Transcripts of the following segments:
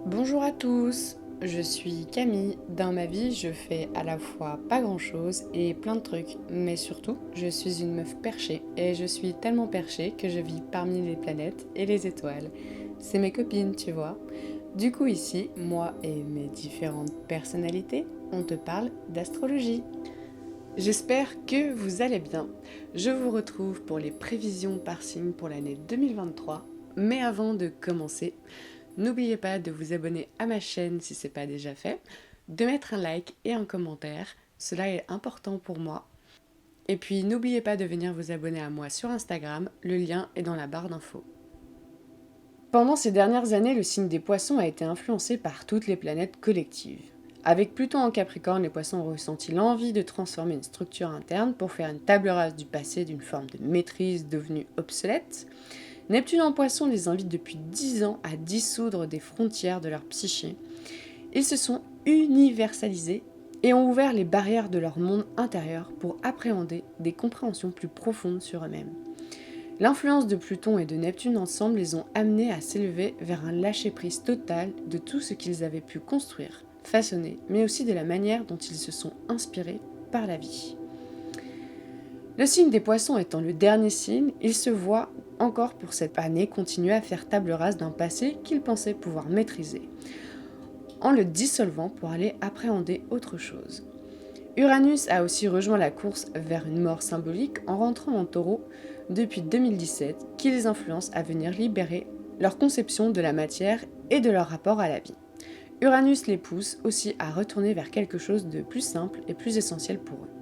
Bonjour à tous, je suis Camille. Dans ma vie, je fais à la fois pas grand-chose et plein de trucs, mais surtout, je suis une meuf perchée et je suis tellement perchée que je vis parmi les planètes et les étoiles. C'est mes copines, tu vois. Du coup ici, moi et mes différentes personnalités, on te parle d'astrologie. J'espère que vous allez bien. Je vous retrouve pour les prévisions par signe pour l'année 2023. Mais avant de commencer, n'oubliez pas de vous abonner à ma chaîne si ce n'est pas déjà fait, de mettre un like et un commentaire, cela est important pour moi. Et puis n'oubliez pas de venir vous abonner à moi sur Instagram, le lien est dans la barre d'infos. Pendant ces dernières années, le signe des poissons a été influencé par toutes les planètes collectives. Avec Pluton en Capricorne, les poissons ont ressenti l'envie de transformer une structure interne pour faire une table rase du passé d'une forme de maîtrise devenue obsolète. Neptune en Poisson les invite depuis 10 ans à dissoudre des frontières de leur psyché. Ils se sont universalisés et ont ouvert les barrières de leur monde intérieur pour appréhender des compréhensions plus profondes sur eux-mêmes. L'influence de Pluton et de Neptune ensemble les ont amenés à s'élever vers un lâcher-prise total de tout ce qu'ils avaient pu construire, façonner, mais aussi de la manière dont ils se sont inspirés par la vie. Le signe des poissons étant le dernier signe, il se voit encore pour cette année continuer à faire table rase d'un passé qu'il pensait pouvoir maîtriser, en le dissolvant pour aller appréhender autre chose. Uranus a aussi rejoint la course vers une mort symbolique en rentrant en taureau depuis 2017, qui les influence à venir libérer leur conception de la matière et de leur rapport à la vie. Uranus les pousse aussi à retourner vers quelque chose de plus simple et plus essentiel pour eux.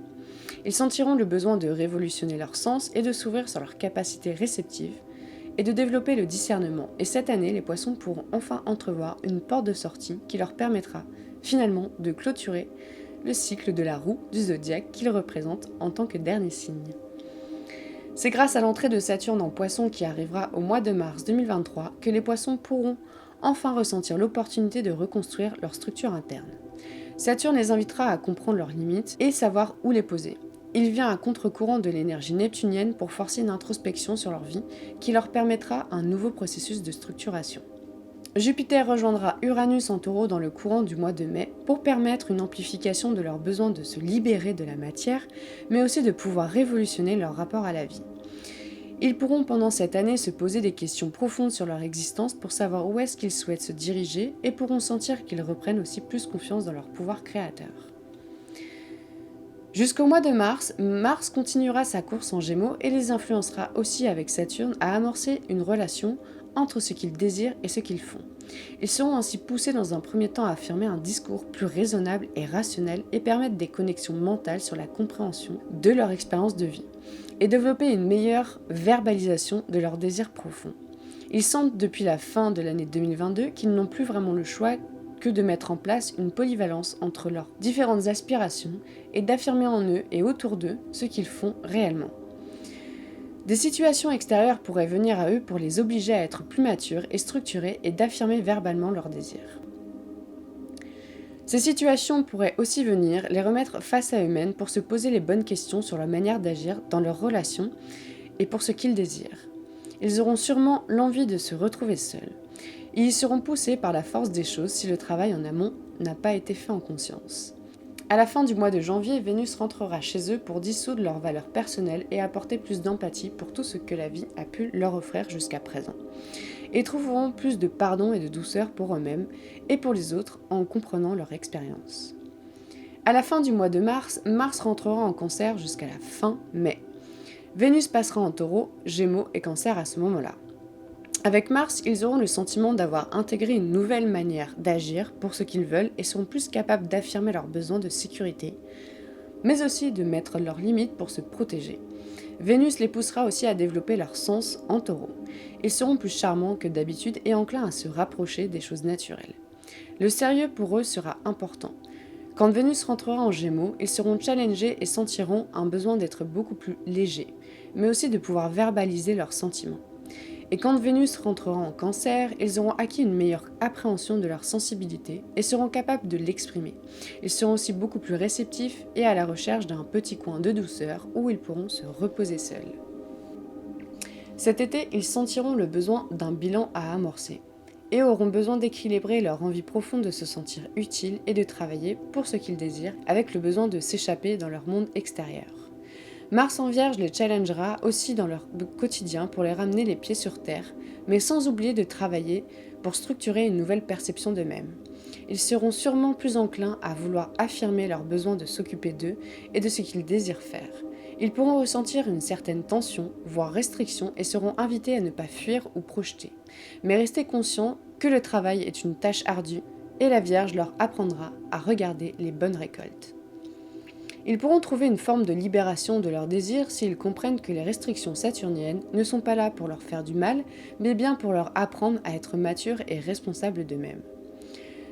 Ils sentiront le besoin de révolutionner leur sens et de s'ouvrir sur leur capacité réceptive et de développer le discernement. Et cette année, les poissons pourront enfin entrevoir une porte de sortie qui leur permettra finalement de clôturer le cycle de la roue du zodiaque qu'ils représentent en tant que dernier signe. C'est grâce à l'entrée de Saturne en Poissons qui arrivera au mois de mars 2023 que les poissons pourront enfin ressentir l'opportunité de reconstruire leur structure interne. Saturne les invitera à comprendre leurs limites et savoir où les poser. Il vient à contre-courant de l'énergie neptunienne pour forcer une introspection sur leur vie qui leur permettra un nouveau processus de structuration. Jupiter rejoindra Uranus en taureau dans le courant du mois de mai pour permettre une amplification de leur besoin de se libérer de la matière, mais aussi de pouvoir révolutionner leur rapport à la vie. Ils pourront pendant cette année se poser des questions profondes sur leur existence pour savoir où est-ce qu'ils souhaitent se diriger et pourront sentir qu'ils reprennent aussi plus confiance dans leur pouvoir créateur. Jusqu'au mois de mars, Mars continuera sa course en Gémeaux et les influencera aussi avec Saturne à amorcer une relation entre ce qu'ils désirent et ce qu'ils font. Ils seront ainsi poussés dans un premier temps à affirmer un discours plus raisonnable et rationnel et permettre des connexions mentales sur la compréhension de leur expérience de vie et développer une meilleure verbalisation de leurs désirs profonds. Ils sentent depuis la fin de l'année 2022 qu'ils n'ont plus vraiment le choix que de mettre en place une polyvalence entre leurs différentes aspirations et d'affirmer en eux et autour d'eux ce qu'ils font réellement. Des situations extérieures pourraient venir à eux pour les obliger à être plus matures et structurés et d'affirmer verbalement leurs désirs. Ces situations pourraient aussi venir les remettre face à eux-mêmes pour se poser les bonnes questions sur leur manière d'agir dans leurs relations et pour ce qu'ils désirent. Ils auront sûrement l'envie de se retrouver seuls. Et ils seront poussés par la force des choses si le travail en amont n'a pas été fait en conscience. À la fin du mois de janvier, Vénus rentrera chez eux pour dissoudre leurs valeurs personnelles et apporter plus d'empathie pour tout ce que la vie a pu leur offrir jusqu'à présent. Et trouveront plus de pardon et de douceur pour eux-mêmes et pour les autres en comprenant leur expérience. À la fin du mois de mars, Mars rentrera en Cancer jusqu'à la fin mai. Vénus passera en Taureau, Gémeaux et Cancer à ce moment-là. Avec Mars, ils auront le sentiment d'avoir intégré une nouvelle manière d'agir pour ce qu'ils veulent et seront plus capables d'affirmer leurs besoins de sécurité, mais aussi de mettre leurs limites pour se protéger. Vénus les poussera aussi à développer leur sens en taureau. Ils seront plus charmants que d'habitude et enclins à se rapprocher des choses naturelles. Le sérieux pour eux sera important. Quand Vénus rentrera en Gémeaux, ils seront challengés et sentiront un besoin d'être beaucoup plus légers, mais aussi de pouvoir verbaliser leurs sentiments. Et quand Vénus rentrera en Cancer, ils auront acquis une meilleure appréhension de leur sensibilité et seront capables de l'exprimer. Ils seront aussi beaucoup plus réceptifs et à la recherche d'un petit coin de douceur où ils pourront se reposer seuls. Cet été, ils sentiront le besoin d'un bilan à amorcer. et auront besoin d'équilibrer leur envie profonde de se sentir utile et de travailler pour ce qu'ils désirent avec le besoin de s'échapper dans leur monde extérieur. Mars en Vierge les challengera aussi dans leur quotidien pour les ramener les pieds sur terre, mais sans oublier de travailler pour structurer une nouvelle perception d'eux-mêmes. Ils seront sûrement plus enclins à vouloir affirmer leur besoin de s'occuper d'eux et de ce qu'ils désirent faire. Ils pourront ressentir une certaine tension, voire restriction, et seront invités à ne pas fuir ou projeter. Mais restez conscients que le travail est une tâche ardue et la Vierge leur apprendra à regarder les bonnes récoltes. Ils pourront trouver une forme de libération de leurs désirs s'ils comprennent que les restrictions saturniennes ne sont pas là pour leur faire du mal, mais bien pour leur apprendre à être matures et responsables d'eux-mêmes.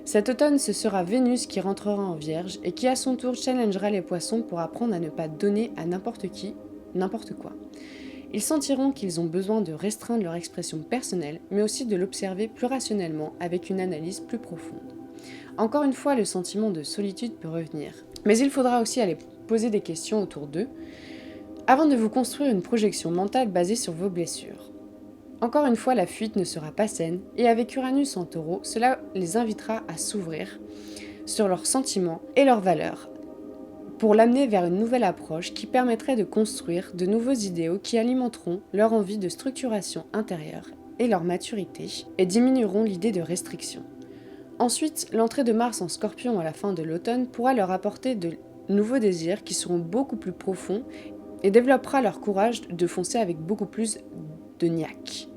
Cet automne, ce sera Vénus qui rentrera en Vierge et qui à son tour challengera les poissons pour apprendre à ne pas donner à n'importe qui, n'importe quoi. Ils sentiront qu'ils ont besoin de restreindre leur expression personnelle, mais aussi de l'observer plus rationnellement avec une analyse plus profonde. Encore une fois, le sentiment de solitude peut revenir, mais il faudra aussi aller poser des questions autour d'eux avant de vous construire une projection mentale basée sur vos blessures. Encore une fois, la fuite ne sera pas saine, et avec Uranus en Taureau, cela les invitera à s'ouvrir sur leurs sentiments et leurs valeurs, pour l'amener vers une nouvelle approche qui permettrait de construire de nouveaux idéaux qui alimenteront leur envie de structuration intérieure et leur maturité, et diminueront l'idée de restriction. Ensuite, l'entrée de Mars en Scorpion à la fin de l'automne pourra leur apporter de nouveaux désirs qui seront beaucoup plus profonds et développera leur courage de foncer avec beaucoup plus de niaque.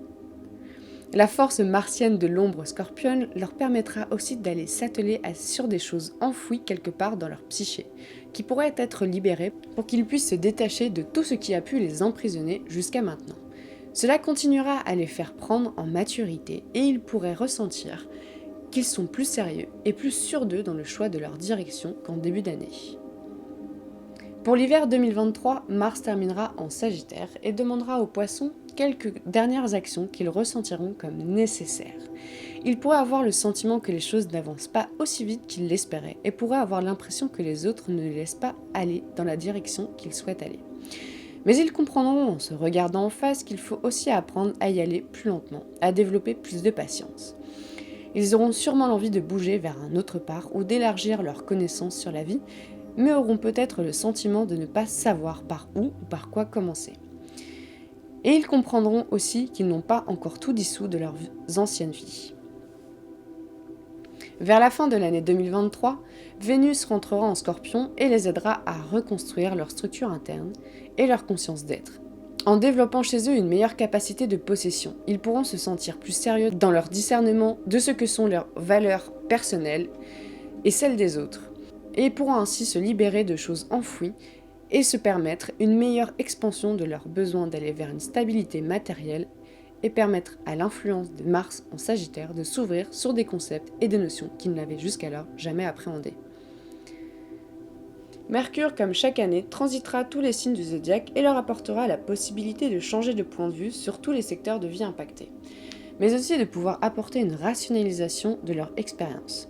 La force martienne de l'ombre scorpionne leur permettra aussi d'aller s'atteler sur des choses enfouies quelque part dans leur psyché, qui pourraient être libérées pour qu'ils puissent se détacher de tout ce qui a pu les emprisonner jusqu'à maintenant. Cela continuera à les faire prendre en maturité et ils pourraient ressentir qu'ils sont plus sérieux et plus sûrs d'eux dans le choix de leur direction qu'en début d'année. Pour l'hiver 2023, Mars terminera en Sagittaire et demandera aux poissons quelques dernières actions qu'ils ressentiront comme nécessaires. Ils pourraient avoir le sentiment que les choses n'avancent pas aussi vite qu'ils l'espéraient et pourraient avoir l'impression que les autres ne les laissent pas aller dans la direction qu'ils souhaitent aller. Mais ils comprendront en se regardant en face qu'il faut aussi apprendre à y aller plus lentement, à développer plus de patience. Ils auront sûrement l'envie de bouger vers un autre part ou d'élargir leurs connaissances sur la vie, mais auront peut-être le sentiment de ne pas savoir par où ou par quoi commencer. Et ils comprendront aussi qu'ils n'ont pas encore tout dissous de leurs anciennes vies. Vers la fin de l'année 2023, Vénus rentrera en Scorpion et les aidera à reconstruire leur structure interne et leur conscience d'être. En développant chez eux une meilleure capacité de possession, ils pourront se sentir plus sérieux dans leur discernement de ce que sont leurs valeurs personnelles et celles des autres, et pourront ainsi se libérer de choses enfouies et se permettre une meilleure expansion de leur besoin d'aller vers une stabilité matérielle et permettre à l'influence de Mars en Sagittaire de s'ouvrir sur des concepts et des notions qu'ils n'avaient jusqu'alors jamais appréhendés. Mercure, comme chaque année, transitera tous les signes du zodiaque et leur apportera la possibilité de changer de point de vue sur tous les secteurs de vie impactés, mais aussi de pouvoir apporter une rationalisation de leur expérience.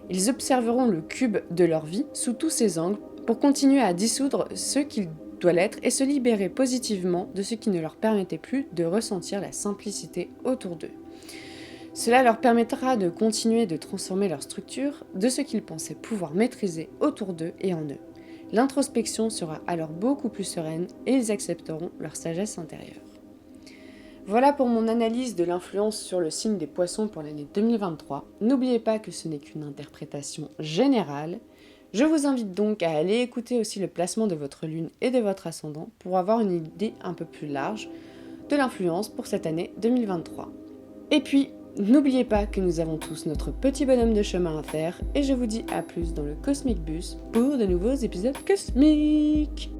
Ils observeront le cube de leur vie sous tous ses angles pour continuer à dissoudre ce qu'il doit l'être et se libérer positivement de ce qui ne leur permettait plus de ressentir la simplicité autour d'eux. Cela leur permettra de continuer de transformer leur structure de ce qu'ils pensaient pouvoir maîtriser autour d'eux et en eux. L'introspection sera alors beaucoup plus sereine et ils accepteront leur sagesse intérieure. Voilà pour mon analyse de l'influence sur le signe des poissons pour l'année 2023. N'oubliez pas que ce n'est qu'une interprétation générale. Je vous invite donc à aller écouter aussi le placement de votre lune et de votre ascendant pour avoir une idée un peu plus large de l'influence pour cette année 2023. Et puis, n'oubliez pas que nous avons tous notre petit bonhomme de chemin à faire et je vous dis à plus dans le Cosmic Bus pour de nouveaux épisodes cosmiques.